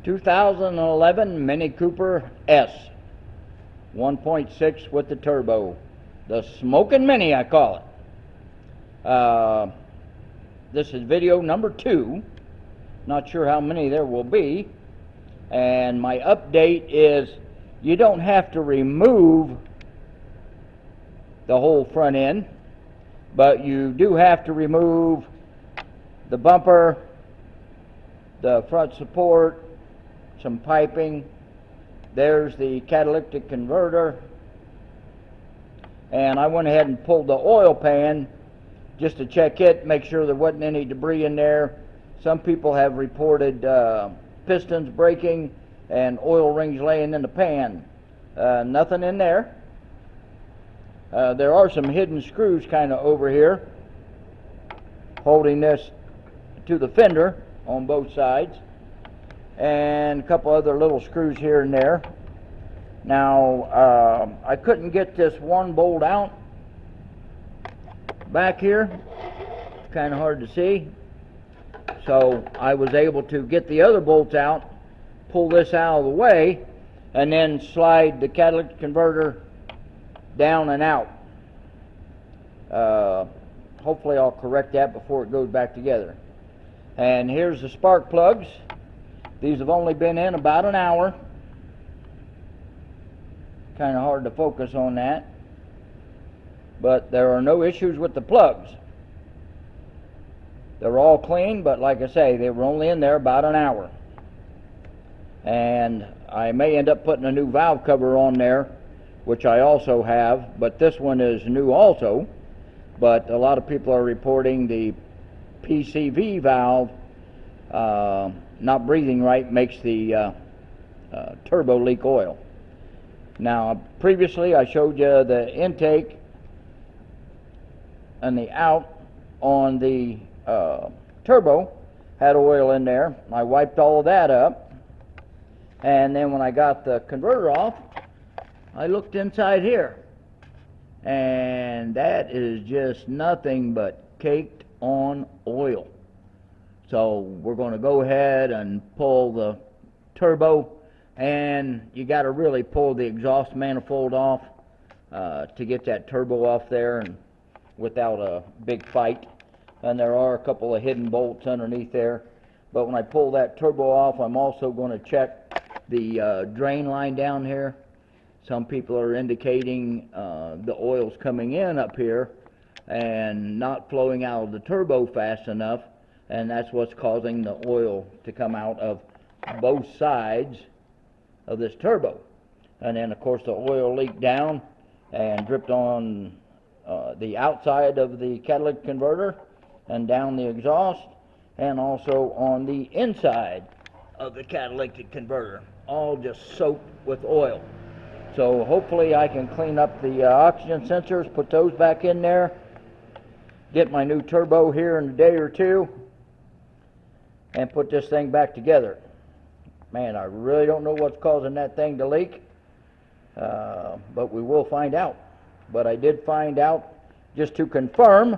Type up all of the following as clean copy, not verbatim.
2011 Mini Cooper S 1.6 with the turbo. The Smokin' Mini, I call it. This is video number 2. Not sure how many there will be. And my update is you don't have to remove the whole front end, but you do have to remove the bumper, the front support, some piping. There's the catalytic converter, and I went ahead and pulled the oil pan just to check it, make sure there wasn't any debris in there. Some people have reported pistons breaking and oil rings laying in the pan. Nothing in there. There are some hidden screws kind of over here holding this to the fender on both sides, and a couple other little screws here and there. Now I couldn't get this one bolt out back here. It's kind of hard to see, so I was able to get the other bolts out, pull this out of the way, and then slide the catalytic converter down and out. Hopefully I'll correct that before it goes back together. And here's the spark plugs. These have only been in about an hour. Kind of hard to focus on that, but there are no issues with the plugs. They're all clean, but like I say, they were only in there about an hour. And I may end up putting a new valve cover on there, which I also have, but this one is new also. But a lot of people are reporting the PCV valve not breathing right makes the turbo leak oil. Now, previously I showed you the intake and the out on the turbo had oil in there. I wiped all of that up, and then when I got the converter off, I looked inside here, and that is just nothing but caked on oil. So we're going to go ahead and pull the turbo, and you got to really pull the exhaust manifold off to get that turbo off there, and without a big fight. And there are a couple of hidden bolts underneath there, but when I pull that turbo off, I'm also going to check the drain line down here. Some people are indicating the oil's coming in up here and not flowing out of the turbo fast enough, and that's what's causing the oil to come out of both sides of this turbo. And then of course the oil leaked down and dripped on the outside of the catalytic converter and down the exhaust, and also on the inside of the catalytic converter, all just soaked with oil. So hopefully I can clean up the oxygen sensors, put those back in there, get my new turbo here in a day or two, and put this thing back together. Man, I really don't know what's causing that thing to leak, but we will find out. But I did find out, just to confirm,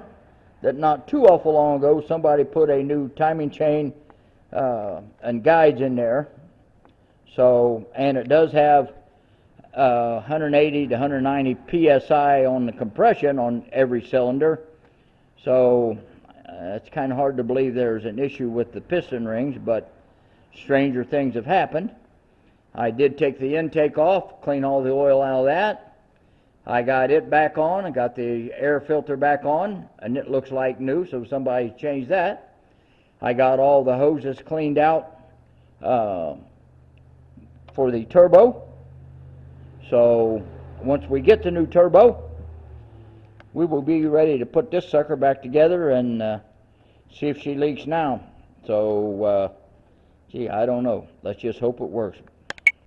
that not too awful long ago somebody put a new timing chain and guides in there. So, and it does have 180 to 190 psi on the compression on every cylinder. So it's kind of hard to believe there's an issue with the piston rings, but stranger things have happened. I did take the intake off, clean all the oil out of that. I got it back on, I got the air filter back on, and it looks like new, so somebody changed that. I got all the hoses cleaned out for the turbo. So once we get the new turbo, we will be ready to put this sucker back together and see if she leaks now. So, gee, I don't know. Let's just hope it works.